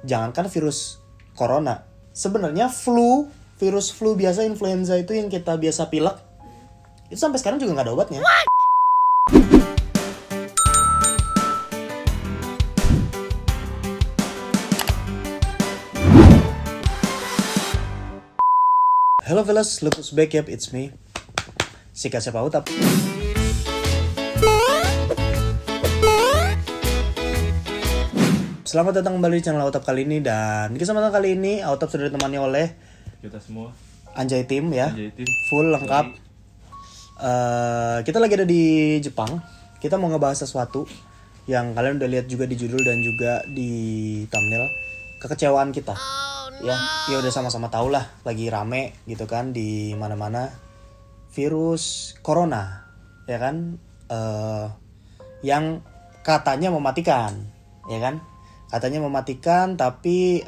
jangankan virus corona, sebenarnya virus flu biasa, influenza itu yang kita biasa pilek, itu sampai sekarang juga nggak ada obatnya. Hello fellas, look who's back, yep, it's me, Sika Siapa Utap. Selamat datang kembali di channel Utap kali ini, dan di kesempatan kali ini Utap sudah ditemani oleh kita semua Anjay Team ya, full lengkap. Kita lagi ada di Jepang. Kita mau ngebahas sesuatu yang kalian udah lihat juga di judul dan juga di thumbnail, kekecewaan kita. Ya udah sama-sama tahu lah, lagi rame gitu kan di mana-mana virus corona, ya kan, yang katanya mematikan, ya kan, katanya mematikan. Tapi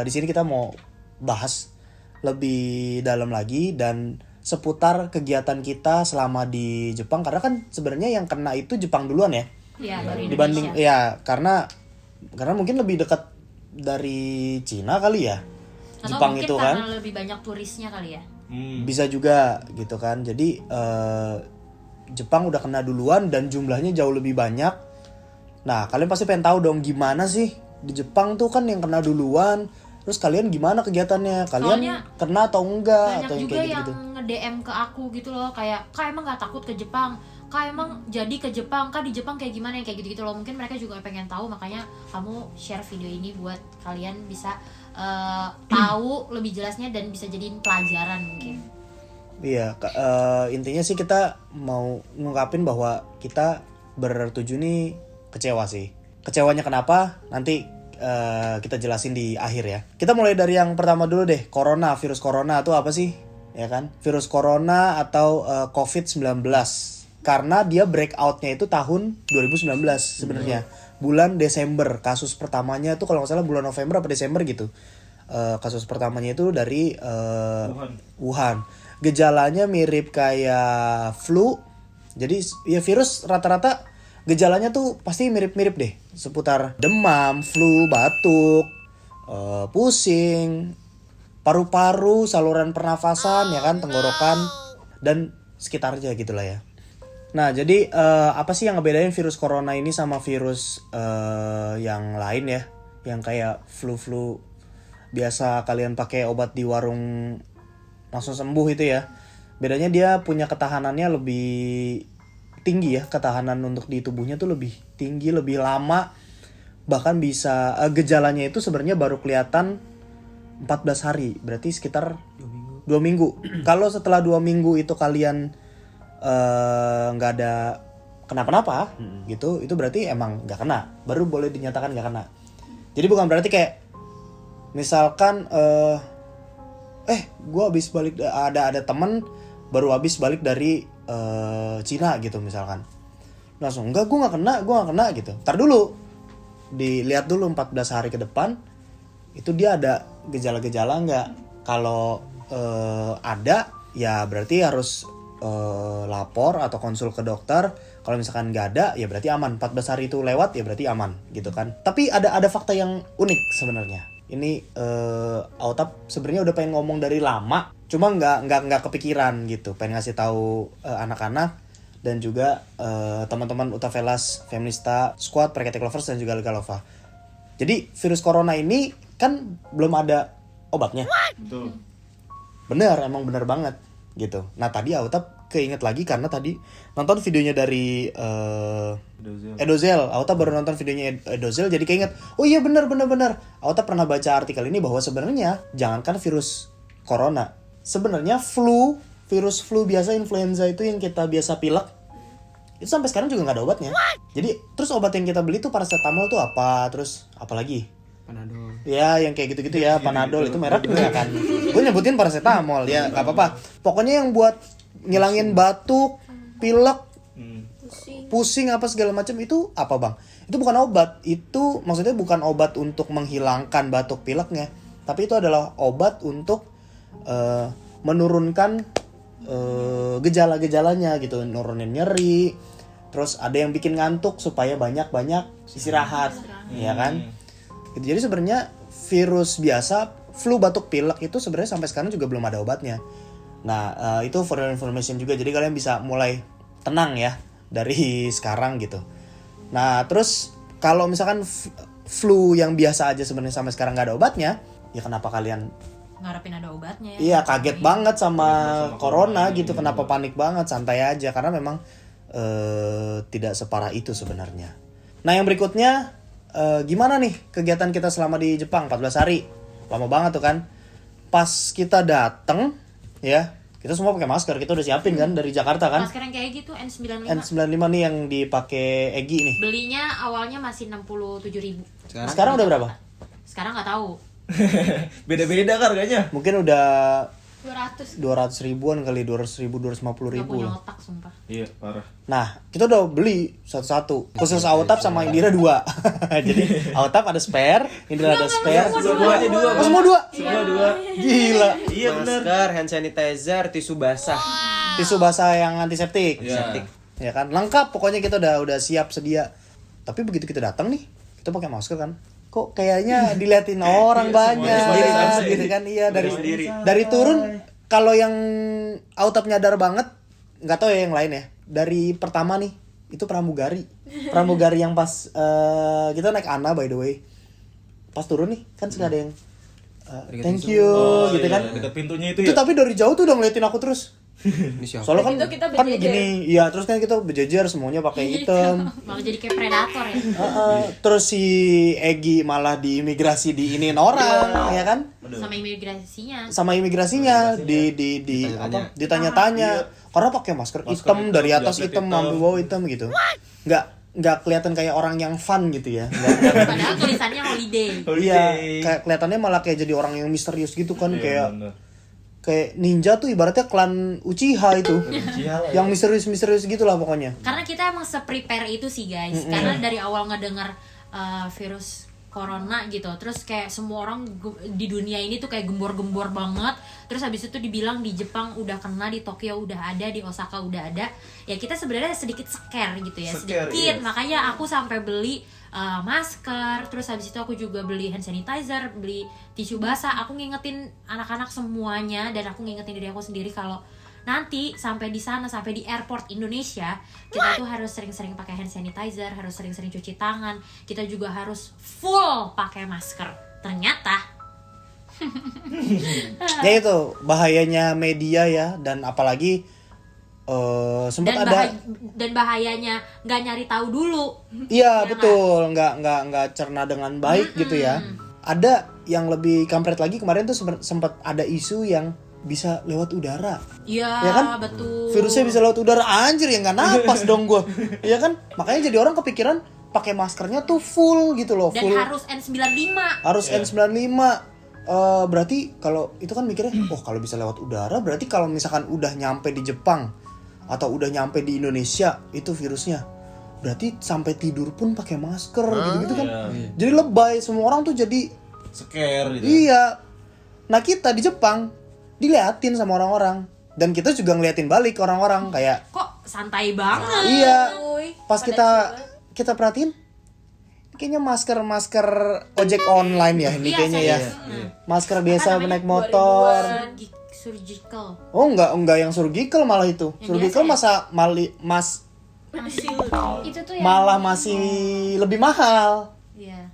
di sini kita mau bahas lebih dalam lagi dan seputar kegiatan kita selama di Jepang, karena kan sebenarnya yang kena itu Jepang duluan ya, dibanding ya karena mungkin lebih dekat dari Cina kali ya. Atau Jepang mungkin itu karena kan lebih banyak turisnya kali ya. Bisa juga gitu kan. Jadi Jepang udah kena duluan dan jumlahnya jauh lebih banyak. Nah, kalian pasti pengen tahu dong gimana sih di Jepang tuh kan yang kena duluan. Terus kalian gimana kegiatannya? Kalian Soalnya kena atau enggak? Banyak Atau yang juga kayak yang gitu? nge-DM ke aku gitu loh, kayak Kak emang gak takut ke Jepang? Kak emang jadi ke Jepang? Kak di Jepang kayak gimana? Yang kayak gitu-gitu loh. Mungkin mereka juga pengen tahu, makanya kamu share video ini buat kalian bisa tahu lebih jelasnya dan bisa jadiin pelajaran mungkin. Iya, intinya sih kita mau ngungkapin bahwa kita bertujuh nih kecewa sih. Kecewanya kenapa? Nanti kita jelasin di akhir ya. Kita mulai dari yang pertama dulu deh. Virus corona itu apa sih? Ya kan? Virus corona atau COVID-19. Karena dia breakoutnya itu tahun 2019 sebenarnya. Bulan Desember. Kasus pertamanya itu kalau nggak salah bulan November apa Desember gitu. Kasus pertamanya itu dari Wuhan. Gejalanya mirip kayak flu. Jadi ya virus rata-rata gejalanya tuh pasti mirip-mirip deh. Seputar demam, flu, batuk, pusing, paru-paru, saluran pernafasan, ya kan, tenggorokan, dan sekitarnya gitulah ya. Nah, jadi apa sih yang ngebedain virus corona ini sama virus yang lain ya? Yang kayak flu-flu biasa kalian pakai obat di warung langsung sembuh itu ya. Bedanya dia punya ketahanannya lebih tinggi ya. Ketahanan untuk di tubuhnya tuh lebih tinggi, lebih lama. Bahkan bisa gejalanya itu sebenarnya baru kelihatan 14 hari. Berarti sekitar 2 minggu. Kalau setelah 2 minggu itu kalian nggak ada kenapa-napa gitu, itu berarti emang nggak kena, baru boleh dinyatakan nggak kena. Jadi bukan berarti kayak misalkan gue habis balik, ada temen baru habis balik dari Cina gitu misalkan, langsung gue nggak kena gitu. Ntar dulu dilihat dulu 14 hari ke depan itu dia ada gejala-gejala nggak. Kalau ada ya berarti harus lapor atau konsul ke dokter. Kalau misalkan nggak ada ya berarti aman. 14 hari itu lewat ya berarti aman gitu kan. Tapi ada fakta yang unik sebenarnya. Ini Autap sebenarnya udah pengen ngomong dari lama, cuma nggak kepikiran gitu. Pengen ngasih tahu anak-anak dan juga teman-teman Utafelas, Feminista, Squad, Preketek Lovers dan juga Legalova. Jadi virus corona ini kan belum ada obatnya. Betul. Emang bener banget gitu. Nah tadi Autap keinget lagi karena tadi nonton videonya dari Edozel. Autap baru nonton videonya Edozel, jadi keinget. Oh iya bener. Autap pernah baca artikel ini bahwa sebenarnya jangankan virus corona, sebenarnya virus flu biasa, influenza itu yang kita biasa pilek, itu sampai sekarang juga nggak ada obatnya. Jadi terus obat yang kita beli tuh paracetamol tuh apa? Terus apa lagi? Panadol. Ya yang kayak gitu-gitu ya, Panadol itu mereknya kan. Gue nyebutin paracetamol ya, nggak apa-apa. Pokoknya yang buat ngilangin batuk, pilek, pusing apa segala macam itu apa bang? Itu bukan obat. Itu maksudnya bukan obat untuk menghilangkan batuk pileknya, tapi itu adalah obat untuk menurunkan gejala-gejalanya gitu, nurunin nyeri. Terus ada yang bikin ngantuk supaya banyak-banyak istirahat, ya kan? Gitu. Jadi sebenarnya virus biasa, flu, batuk pilek itu sebenarnya sampai sekarang juga belum ada obatnya. Nah, itu for your information juga. Jadi kalian bisa mulai tenang ya dari sekarang gitu. Nah, terus kalau misalkan flu yang biasa aja sebenarnya sampai sekarang nggak ada obatnya, ya kenapa kalian ngarepin ada obatnya ya? iya kaget banget sama corona gitu? Kenapa panik banget? Santai aja karena memang tidak separah itu sebenarnya. Nah, yang berikutnya gimana nih kegiatan kita selama di Jepang 14 hari? Lama banget tuh kan. Pas kita dateng ya, kita semua pakai masker, kita udah siapin kan dari Jakarta kan. Masker yang kayak gitu N95. N95 nih yang dipakai Egi nih. Belinya awalnya masih 67.000. Sekarang udah berapa? Sekarang nggak tahu. Beda-beda kan harganya. Mungkin udah 200. 200 ribuan kali, 200 ribu, 250 Gak ribu punya lah. otak sumpah. Iya, parah. Nah, kita udah beli satu-satu. Khusus Autap sama Indira 2. Jadi Autap ada spare, Indira ada spare. Dua-duanya dua. Oh, semua 2? Semua dua. Gila. Iya benar. Masker, hand sanitizer, tisu basah. Tisu basah yang antiseptik. Iya. Ya kan, lengkap pokoknya kita udah siap sedia. Tapi begitu kita datang nih, kita pakai masker kan. Kok kayaknya diliatin orang banyak sendiri, gitu kan. Iya, Sendiri. dari turun kalau yang Autap nyadar banget, nggak tahu ya yang lain ya. Dari pertama nih, itu pramugari. Pramugari yang pas kita naik Ana by the way. Pas turun nih, kan suka ada yang thank you gitu kan. Dekat pintunya itu Itu ya. tapi dari jauh tuh udah ngeliatin aku terus. Ini siapa? Soalnya kan Itu kita kan berjejer. gini, iya terus kan kita berjejer semuanya pakai hitam. Malah jadi kayak predator ya. Terus si Egi malah di imigrasi diinin orang, ya kan? Sama imigrasinya. Sama imigrasinya di Ditanya-tanya. apa? Ditanya-tanya. Karena pakai masker hitam hitam, dari atas jaket hitam hitam. sampai bawah hitam gitu. Nggak kelihatan kayak orang yang fun gitu ya. Nggak- Padahal tulisannya holiday. Iya, kayak kelihatannya malah kayak jadi orang yang misterius gitu kan, Iya, kayak bener. kayak ninja tuh ibaratnya klan Uchiha itu. Yang misterius-misterius gitu lah pokoknya. Karena kita emang se-prepare itu sih guys. Karena dari awal ngedengar virus corona gitu, terus kayak semua orang di dunia ini tuh kayak gembor-gembor banget. Terus habis itu dibilang di Jepang udah kena, di Tokyo udah ada, di Osaka udah ada. Ya kita sebenarnya sedikit scare gitu ya, Scare, sedikit. iya. Makanya aku sampai beli masker, terus habis itu aku juga beli hand sanitizer, beli tisu basah. Aku ngingetin anak-anak semuanya dan aku ngingetin diri aku sendiri kalau nanti sampai di sana, sampai di airport Indonesia, kita tuh harus sering-sering pakai hand sanitizer, harus sering-sering cuci tangan. Kita juga harus full pakai masker. Ternyata Ya itu bahayanya media ya, dan apalagi sempat ada dan bahayanya nggak nyari tahu dulu. iya Ya betul, nggak cerna dengan baik gitu ya. Ada yang lebih kampret lagi, kemarin tuh sempat ada isu yang bisa lewat udara. Iya, Ya kan? betul. Virusnya bisa lewat udara, anjir ya nggak napas dong gue. Iya kan? Makanya jadi orang kepikiran pakai maskernya tuh full gitu loh, Dan full. harus N95. Harus N95. Berarti kalau itu kan mikirnya, oh kalau bisa lewat udara, berarti kalau misalkan udah nyampe di Jepang atau udah nyampe di Indonesia itu virusnya, berarti sampai tidur pun pakai masker gitu-gitu kan. Iya. Jadi lebay, semua orang tuh jadi Scare gitu. iya. Nah kita di Jepang diliatin sama orang-orang, dan kita juga ngeliatin balik orang-orang kayak Kok santai banget. iya. Uy, Pas pada kita perhatiin, kayaknya masker ojek online ya ini Iya, kayaknya ya. serius. Masker biasa namanya? naik motor. Surgical. Oh enggak yang surgical malah itu. Yang Surgical biasa itu tuh yang malah masih lebih mahal. Iya.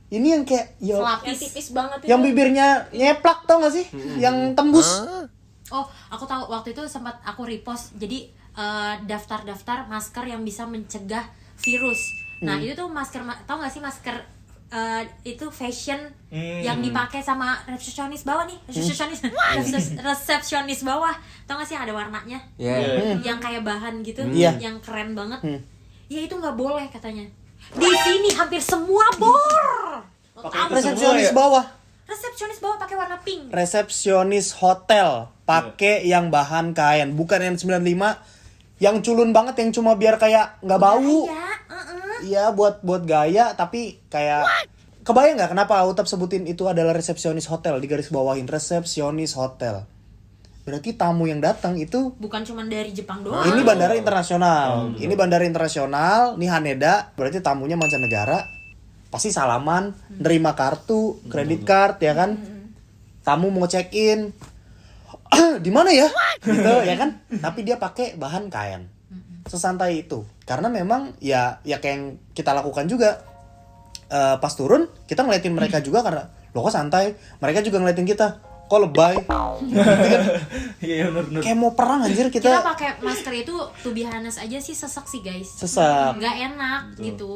Ini yang kayak yang Selapis. tipis banget itu. yang bibirnya nyeplak tau gak sih? Yang tembus. Oh, aku tahu waktu itu sempat aku repost. Jadi daftar-daftar masker yang bisa mencegah virus. Nah, itu tuh masker tahu gak sih masker itu fashion yang dipakai sama resepsionis bawah nih. Resepsionis bawah. Tahu gak sih yang ada warnanya? Ya. Yang kayak bahan gitu, Iya. yang keren banget. Ya itu nggak boleh katanya. Di sini hampir semua bor. Resepsionis bawah. Resepsionis bawah pakai warna pink. Resepsionis hotel pakai yang bahan kain, bukan yang 95 yang culun banget, yang cuma biar kayak nggak bau. Ya, Iya, buat gaya, tapi kayak kebayang nggak kenapa Autap sebutin itu adalah resepsionis hotel, di garis bawahin resepsionis hotel. Berarti tamu yang datang itu bukan cuma dari Jepang doang. ini bandara internasional. Ini bandara internasional, ini Haneda, berarti tamunya mancanegara. pasti salaman, nerima kartu, kredit card ya kan. Tamu mau check in, di mana ya? Gitu ya kan. Tapi dia pakai bahan kain. Sesantai itu. Karena memang ya kayak yang kita lakukan juga. Pas turun kita ngeliatin mereka juga karena lo kok santai. Mereka juga ngeliatin kita, kok lebay. Iya benar. Kayak mau perang anjir Kita kita. pakai masker itu to be honest aja sih sesek sih guys. Sesek. Nggak enak Betul. gitu.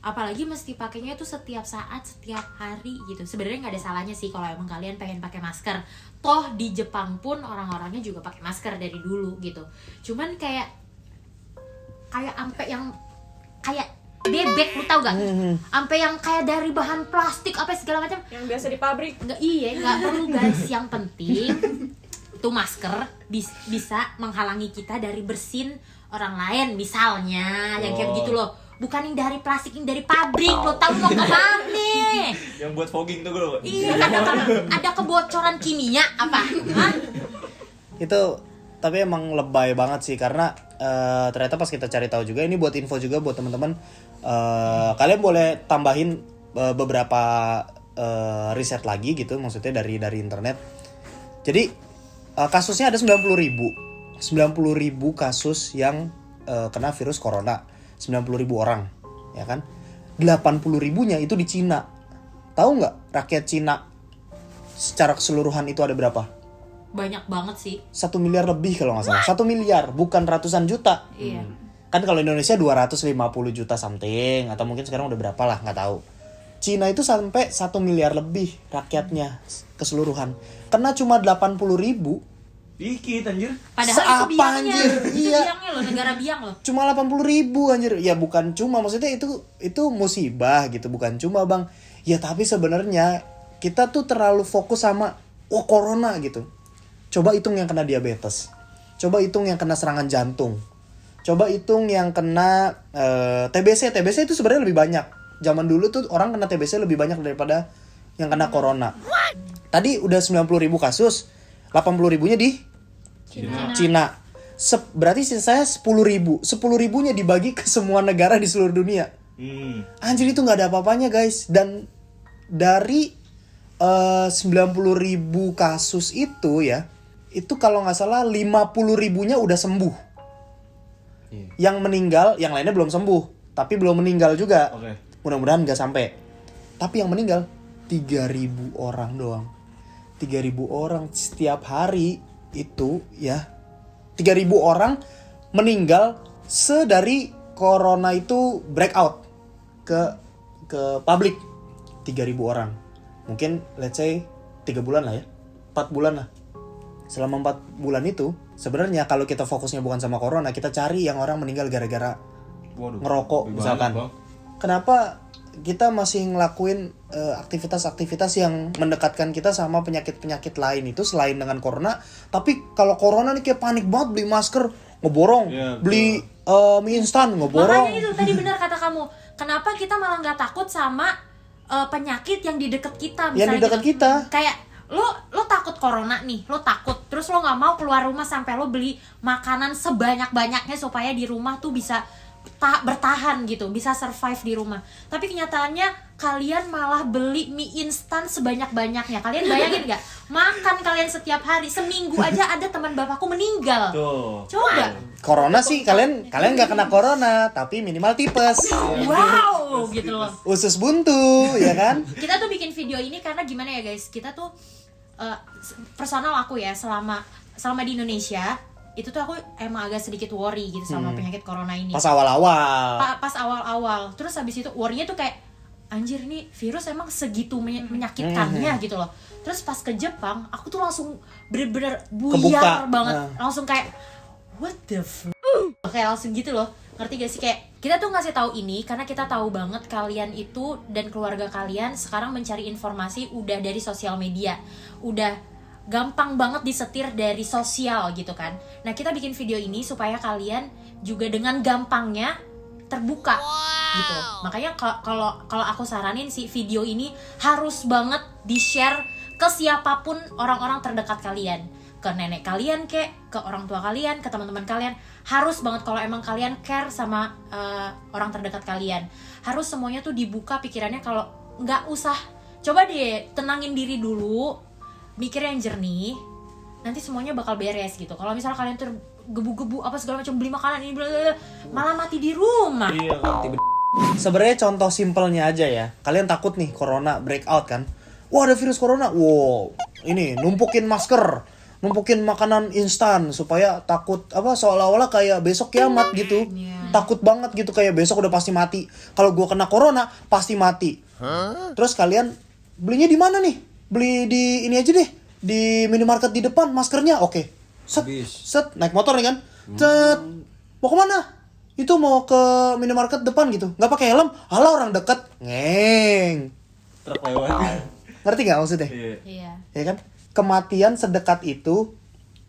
Apalagi mesti pakainya itu setiap saat, setiap hari gitu. Sebenarnya nggak ada salahnya sih kalau emang kalian pengen pakai masker. Toh di Jepang pun orang-orangnya juga pakai masker dari dulu gitu. Cuman kayak ampe yang kayak bebek, lu tau gak? Ampe yang kayak dari bahan plastik apa segala macam. Yang biasa di pabrik. Nggak perlu guys. Yang penting tuh masker bisa menghalangi kita dari bersin orang lain misalnya, yang kayak begitu loh. Bukan yang dari plastik, yang dari pabrik. Lo tau lo kemana? Yang buat fogging tuh gue. Iya, ada kebocoran kimia apa? Hah? Itu tapi emang lebay banget sih karena ternyata pas kita cari tahu juga, ini buat info juga buat teman-teman, kalian boleh tambahin beberapa riset lagi gitu, maksudnya dari internet. Jadi kasusnya ada 90.000 kasus yang kena virus corona, 90.000 orang ya kan. 80.000-nya itu di Cina. Tahu nggak rakyat Cina secara keseluruhan itu ada berapa? Banyak banget sih. 1 miliar lebih kalau nggak salah. 1 miliar, bukan ratusan juta. Iya. Kan kalau Indonesia 250 juta something, atau mungkin sekarang udah berapa lah, nggak tahu. Cina itu sampai 1 miliar lebih rakyatnya keseluruhan. Kena cuma 80.000. Dikit anjir. Padahal Seapa, itu biangnya. anjir? Itu Iya. biangnya loh, negara biang loh. Cuma 80.000 anjir. Ya bukan cuma, maksudnya itu musibah gitu, bukan cuma bang. Ya tapi sebenarnya kita tuh terlalu fokus sama corona gitu. Coba hitung yang kena diabetes. Coba hitung yang kena serangan jantung. Coba hitung yang kena TBC. TBC itu sebenarnya lebih banyak. Zaman dulu tuh orang kena TBC lebih banyak daripada yang kena corona. Tadi udah 90.000 kasus, 80.000-nya di Cina. Berarti sisanya 10.000. 10.000-nya dibagi ke semua negara di seluruh dunia. Anjir, itu nggak ada apa-apanya guys. Dan dari 90.000 kasus itu ya, itu kalau nggak salah 50.000-nya udah sembuh. Yang meninggal, yang lainnya belum sembuh, tapi belum meninggal juga. Mudah-mudahan nggak sampai. Tapi yang meninggal 3.000 orang doang. 3.000 orang setiap hari itu ya. 3.000 orang meninggal sedari corona itu breakout ke publik. 3.000 orang. Mungkin let's say 3 bulan lah ya. 4 bulan lah. Selama 4 bulan itu sebenarnya kalau kita fokusnya bukan sama corona, kita cari yang orang meninggal gara-gara ngerokok misalkan. Kenapa kita masih ngelakuin aktivitas-aktivitas yang mendekatkan kita sama penyakit-penyakit lain itu selain dengan corona. Tapi kalau corona nih kayak panik banget, beli masker ngeborong, beli mie instan ngeborong. Makanya itu tadi benar kata kamu. Kenapa kita malah nggak takut sama penyakit yang di dekat kita? Misalnya Yang di dekat gitu. kita. Kayak lo takut corona nih, lo takut. Terus lo nggak mau keluar rumah sampai lo beli makanan sebanyak-banyaknya supaya di rumah tuh bisa bertahan gitu, bisa survive di rumah. Tapi kenyataannya kalian malah beli mie instan sebanyak-banyaknya. Kalian bayangin nggak? Makan kalian setiap hari, seminggu aja ada teman bapakku meninggal. Tuh. Coba. Corona sih kalian nggak kena corona, tapi minimal tipes. Wow, gitu loh. Usus buntu, ya kan? Kita tuh bikin video ini karena gimana ya guys? Kita tuh personal aku ya selama di Indonesia itu tuh aku emang agak sedikit worry gitu sama penyakit corona ini. Pas awal-awal. Pas awal-awal. Terus habis itu worry-nya tuh kayak anjir nih virus emang segitu menyakitkannya gitu loh. Terus pas ke Jepang, aku tuh langsung bener-bener buyar banget. Langsung kayak what the kayak langsung gitu loh. Ngerti gak sih? Kayak kita tuh ngasih tahu ini karena kita tahu banget kalian itu dan keluarga kalian sekarang mencari informasi udah dari sosial media. Udah gampang banget disetir dari sosial gitu kan. Nah, kita bikin video ini supaya kalian juga dengan gampangnya terbuka gitu. Makanya kalau aku saranin sih video ini harus banget di-share ke siapapun orang-orang terdekat kalian. ke nenek kalian kek, ke orang tua kalian, ke teman-teman kalian. Harus banget kalau emang kalian care sama orang terdekat kalian. Harus semuanya tuh dibuka pikirannya, kalau nggak usah. Coba deh tenangin diri dulu, mikir yang jernih. Nanti semuanya bakal beres gitu. Kalau misalnya kalian tuh gebu-gebu apa segala macam, beli makanan ini malah mati di rumah. Iya kan. Sebenarnya contoh simpelnya aja ya. Kalian takut nih corona breakout kan? Wah, ada virus corona. Wow, ini numpukin masker, numpukin makanan instan supaya takut apa, seolah-olah kayak besok kiamat gitu. Iya. Takut banget gitu, kayak besok udah pasti mati. Kalau gua kena corona pasti mati. Terus kalian belinya di mana nih? Beli di ini aja deh, di minimarket di depan, maskernya oke. Set, Habis. set, naik motor nih kan? Set, mau kemana? Itu mau ke minimarket depan gitu, nggak pakai helm. Halah, orang deket, ngeng. Truk lewat. Ngerti nggak maksudnya? Iya. Iya. Ya kan? Kematian sedekat itu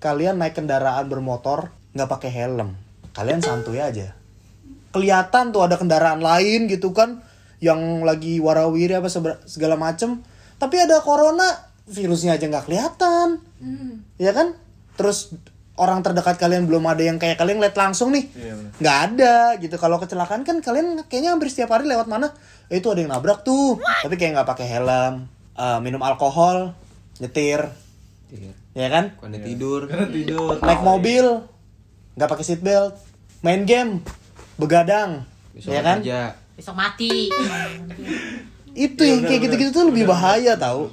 kalian naik kendaraan bermotor nggak pakai helm. Kalian santuy aja. Kelihatan tuh ada kendaraan lain gitu kan, yang lagi warawiri apa segala macem. Tapi ada corona, virusnya aja nggak kelihatan. Ya kan? Terus orang terdekat kalian belum ada yang kayak kalian lihat langsung nih. Iya, bener. Nggak ada gitu. Kalau kecelakaan kan kalian kayaknya hampir setiap hari lewat mana, itu ada yang nabrak tuh. Tapi kayak nggak pakai helm, minum alkohol, nyetir, Iya. ya kan? Karena tidur. Karena tidur. Naik mobil, nggak pakai seat belt, main game, begadang, Besok ya kan? kerja. Besok mati. Itu yang kayak gitu-gitu tuh lebih bahaya tahu.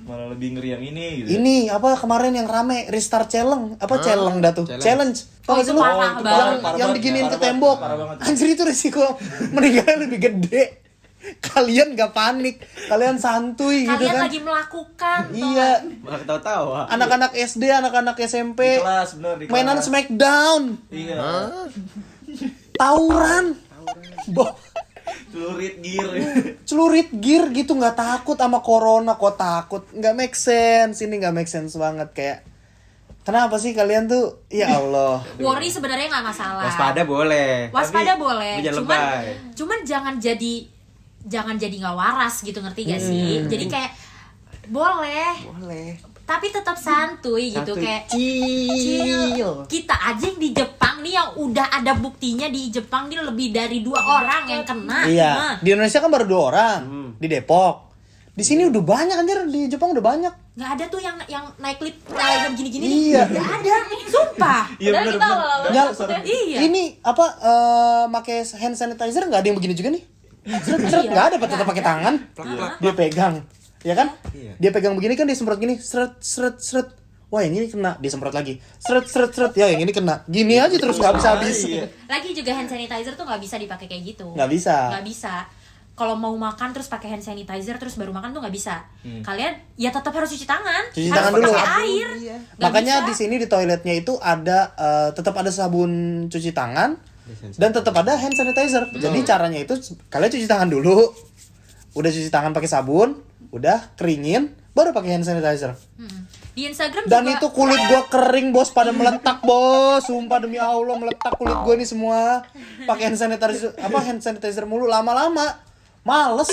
Malah lebih ngeri yang ini gitu. Ini apa kemarin yang rame restart challenge, apa challenge dah tuh? Challenge. Tau Oh, gak sih itu lu? parah itu banget. Yang parah yang banget, diginiin parah ke banget, tembok. parah banget. Anjir, itu risiko meninggalnya lebih gede. Kalian gak panik, kalian santuy gitu Kalian kan? lagi melakukan. tau Iya. nggak? Malah ketawa-tawa. Anak-anak SD, anak-anak Di SMP, kelas, bener, di kelas. mainan Smackdown, Iya. tawuran, Celurit gear. celurit gear gitu, nggak takut sama corona. Kok takut? Nggak make sense, ini nggak make sense banget. Kayak kenapa sih kalian tuh, ya Allah. Worry sebenarnya nggak masalah. Waspada boleh. Waspada Tapi boleh. jangan Cuman lebay. cuman jangan jadi nggak waras gitu, ngerti gak sih? Jadi kayak boleh, tapi tetap santuy gitu, Santuy. kayak Chill. kita aja yang di Jepang nih, yang udah ada buktinya di Jepang nih lebih dari 2 orang yang kena. Iya, Nah, di Indonesia kan baru 2 orang di Depok. Di sini udah banyak anjir, di Jepang udah banyak. nggak ada tuh yang naik lift yang gini-gini Iya. nih. Nggak ada, sumpah. Iya Padahal bener kita bener. awal-awal Nyal- takutnya. Iya. Ini apa pakai hand sanitizer nggak ada yang begini juga nih? Seret, nggak ada, tetap pakai tangan. Plak-plak. Dia pegang, ya kan? Iya. Dia pegang begini kan, dia semprot gini, seret seret seret. Wah, yang ini kena, dia semprot lagi, seret seret seret. Ya, yang ini kena. Gini aja terus nggak bisa habis. Iya. Lagi juga hand sanitizer tuh nggak bisa dipakai kayak gitu. Nggak bisa. Nggak bisa. Kalau mau makan terus pakai hand sanitizer terus baru makan tuh nggak bisa. Kalian ya tetap harus cuci tangan. Cuci harus tangan dulu. pakai air. Nggak Makanya bisa. di sini di toiletnya itu ada tetap ada sabun cuci tangan dan tetap ada hand sanitizer. Jadi caranya itu kalian cuci tangan dulu. Udah cuci tangan pakai sabun, udah keringin, baru pakai hand sanitizer. Di Instagram Dan juga itu kulit gua kering, bos, pada meletak, bos. Sumpah demi Allah, meletak kulit gua ini semua. Pakai hand sanitizer mulu, lama-lama males.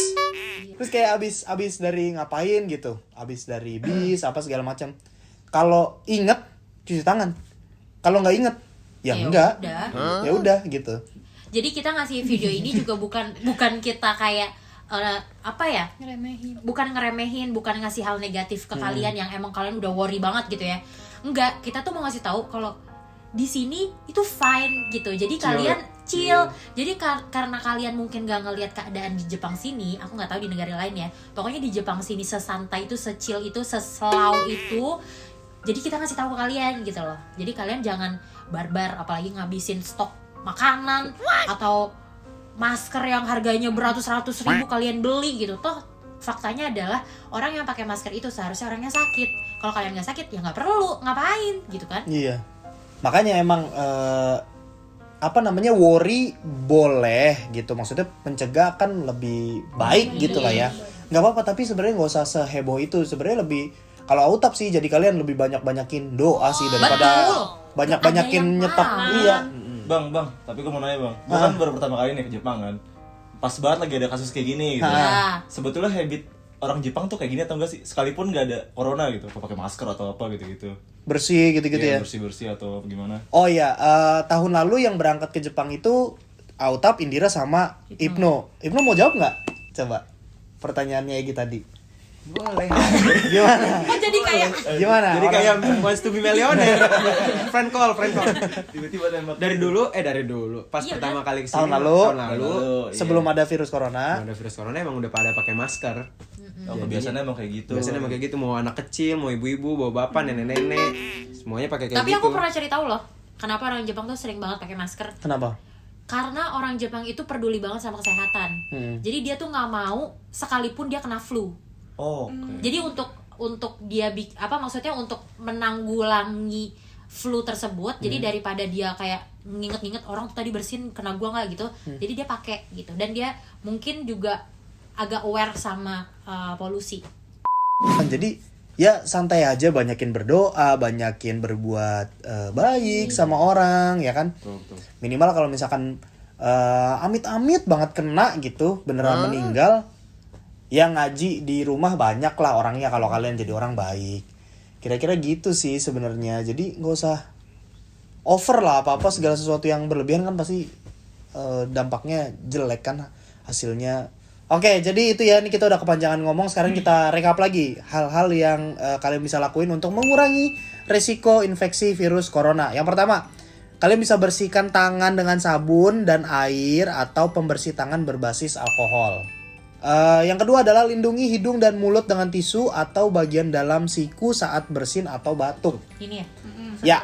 Terus kayak abis dari ngapain gitu, abis dari bis apa segala macam. Kalau inget cuci tangan, kalau nggak inget ya enggak, udah. ya udah gitu. Jadi kita ngasih video ini juga bukan kita kayak apa ya? Ngeremehin. Bukan ngeremehin, bukan ngasih hal negatif ke kalian yang emang kalian udah worry banget gitu ya. Enggak, kita tuh mau ngasih tahu kalau di sini itu fine gitu. Jadi kalian chill. Jadi karena kalian mungkin gak ngelihat keadaan di Jepang sini, aku nggak tahu di negara lain ya. Pokoknya di Jepang sini sesantai itu, sechill itu, seslow itu. Jadi kita ngasih tahu ke kalian gitu loh. Jadi kalian jangan barbar, apalagi ngabisin stok makanan atau masker yang harganya beratus-ratus ribu kalian beli gitu. Toh faktanya adalah orang yang pakai masker itu seharusnya orangnya sakit. Kalau kalian nggak sakit ya nggak perlu, ngapain gitu kan? Iya. Makanya emang worry boleh gitu. Maksudnya mencegah kan lebih baik gitu lah ya. Nggak apa-apa, tapi sebenarnya nggak usah seheboh itu. Sebenarnya lebih, kalau autap sih jadi kalian lebih banyakin doa sih daripada Betul. banyakin Ada yang nyetok. paham. Iya. Bang, tapi gue mau nanya bang. Gue kan baru pertama kali nih ke Jepang kan. Pas banget lagi ada kasus kayak gini gitu. Ya. Sebetulnya habit orang Jepang tuh kayak gini atau enggak sih? Sekalipun nggak ada corona gitu, apa pakai masker atau apa gitu-gitu. Bersih gitu-gitu ya. Bersih-bersih atau gimana? Oh iya, tahun lalu yang berangkat ke Jepang itu Autap, Indira sama Ibnu. Ibnu mau jawab nggak? Coba pertanyaannya Egi tadi. Boleh. Gimana? Oh jadi kayak Gimana? Jadi kayak wants to be millionaire. friend call. Tiba-tiba nembak. Dari dulu. Pas Iya, pertama udah. kali kesini. Tahun lalu. Iya. Sebelum ada virus corona. Ada virus corona emang udah pada pakai masker. Oh, kebiasaannya emang kayak gitu. Biasanya emang kayak gitu, mau anak kecil, mau ibu-ibu, bawa bapak, nenek-nenek, semuanya pakai kayak tapi gitu. aku pernah cari tahu loh, kenapa orang Jepang tuh sering banget pakai masker. Kenapa? Karena orang Jepang itu peduli banget sama kesehatan. Jadi dia tuh nggak mau sekalipun dia kena flu. Oh, oke. Jadi untuk dia maksudnya untuk menanggulangi flu tersebut. Jadi daripada dia kayak nginget-nginget orang tuh tadi bersin kena gua nggak gitu. Jadi dia pakai gitu. Dan dia mungkin juga agak aware sama polusi. Jadi ya santai aja, banyakin berdoa, banyakin berbuat baik sama orang, ya kan? Betul. Minimal kalau misalkan amit-amit banget kena gitu, beneran meninggal, ya ngaji di rumah banyak lah orangnya kalau kalian jadi orang baik. Kira-kira gitu sih sebenarnya. Jadi nggak usah over lah, apa-apa segala sesuatu yang berlebihan kan pasti dampaknya jelek kan hasilnya. Oke, jadi itu ya, ini kita udah kepanjangan ngomong. Sekarang kita rekap lagi hal-hal yang kalian bisa lakuin untuk mengurangi resiko infeksi virus corona. Yang pertama, kalian bisa bersihkan tangan dengan sabun dan air atau pembersih tangan berbasis alkohol. Yang kedua adalah lindungi hidung dan mulut dengan tisu atau bagian dalam siku saat bersin atau batuk. Ini ya. Ya,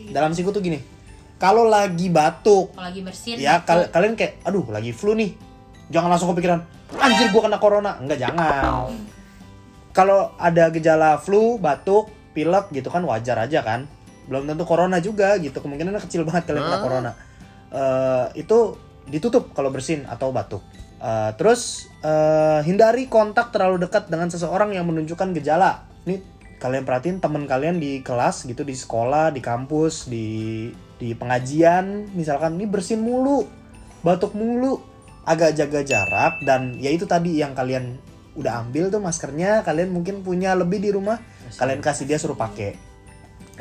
dalam siku tuh gini. Kalau lagi batuk, Kalau lagi bersin. ya batuk. kalian kayak, aduh lagi flu nih. Jangan langsung kepikiran, anjir gua kena corona. Enggak, jangan. Kalau ada gejala flu, batuk, pilek gitu kan wajar aja kan. Belum tentu corona juga gitu. Kemungkinannya kecil banget kalian kena corona. Itu ditutup kalau bersin atau batuk. Terus hindari kontak terlalu dekat dengan seseorang yang menunjukkan gejala. Nih kalian perhatiin teman kalian di kelas gitu, di sekolah, di kampus, di pengajian, misalkan ini bersin mulu, batuk mulu, agak jaga jarak. Dan ya itu tadi yang kalian udah ambil tuh maskernya, kalian mungkin punya lebih di rumah, kalian kasih dia suruh pakai.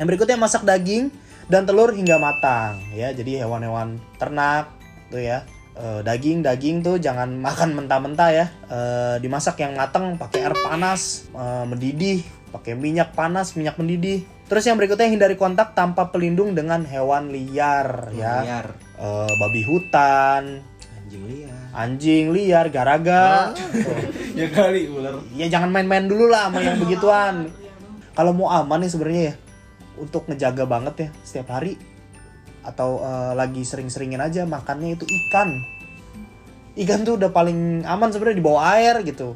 Yang berikutnya masak daging dan telur hingga matang ya. Jadi hewan-hewan ternak tuh ya, daging tuh jangan makan mentah-mentah ya. Dimasak yang matang pakai air panas, mendidih, pakai minyak panas, minyak mendidih. Terus yang berikutnya hindari kontak tanpa pelindung dengan hewan liar ya. Babi hutan, anjing liar, garaga. Ya kali ular. Ya jangan main-main dulu lah sama yang begituan. Kalau mau aman nih sebenarnya ya, untuk ngejaga banget ya setiap hari atau lagi sering-seringin aja makannya itu ikan. Ikan tuh udah paling aman sebenarnya di bawah air gitu.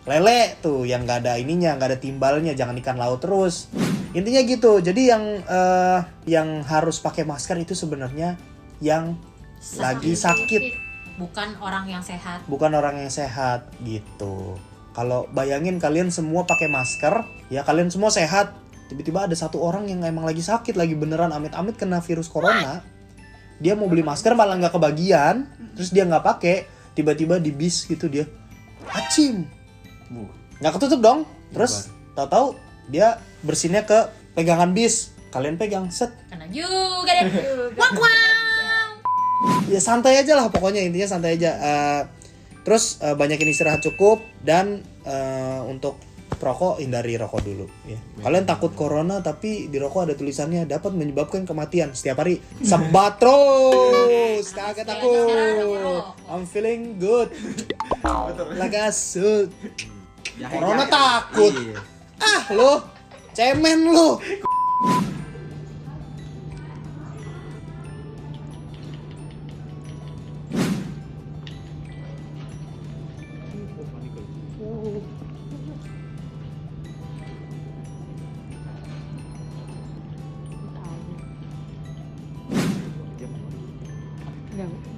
Lele tuh yang nggak ada ininya, nggak ada timbalnya, jangan ikan laut terus. Intinya gitu. Jadi yang harus pakai masker itu sebenarnya yang lagi sakit, bukan orang yang sehat. bukan orang yang sehat gitu. Kalau bayangin kalian semua pakai masker, ya kalian semua sehat, tiba-tiba ada satu orang yang emang lagi sakit, lagi beneran amit-amit kena virus corona, dia mau beli masker malah nggak kebagian, terus dia nggak pakai, tiba-tiba di bis gitu dia, acim, nggak ketutup dong, terus tahu-tahu dia bersinnya ke pegangan bis, kalian pegang, set, Kena juga deh. Wak wak. ya santai aja lah pokoknya, intinya santai aja. Terus banyakin istirahat cukup dan untuk rokok hindari rokok dulu ya. Kalian takut corona tapi di rokok ada tulisannya dapat menyebabkan kematian. Setiap hari sebat terus, kagak takut. I'm feeling good. Like a suit. Corona takut. Ah lo, cemen lo.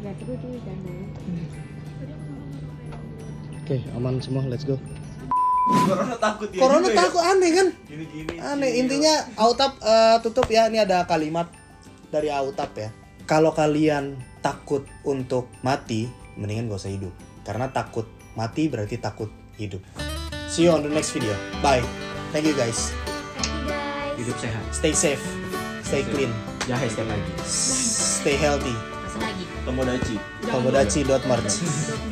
Nggak perlu tuh jangan. Oke, aman semua, let's go. Corona takut ya. Corona juga ya? takut, aneh kan? Gini-gini. Aneh, intinya Autap tutup ya. Ini ada kalimat dari Autap ya. Kalau kalian takut untuk mati, mendingan gak usah hidup. Karena takut mati berarti takut hidup. See you on the next video. Bye. Thank you guys. Thank you guys. Hidup sehat. Stay safe. Stay clean. Jahe setiap pagi. Stay healthy. Masa lagi. Tomodachi. Tomodachi.merch.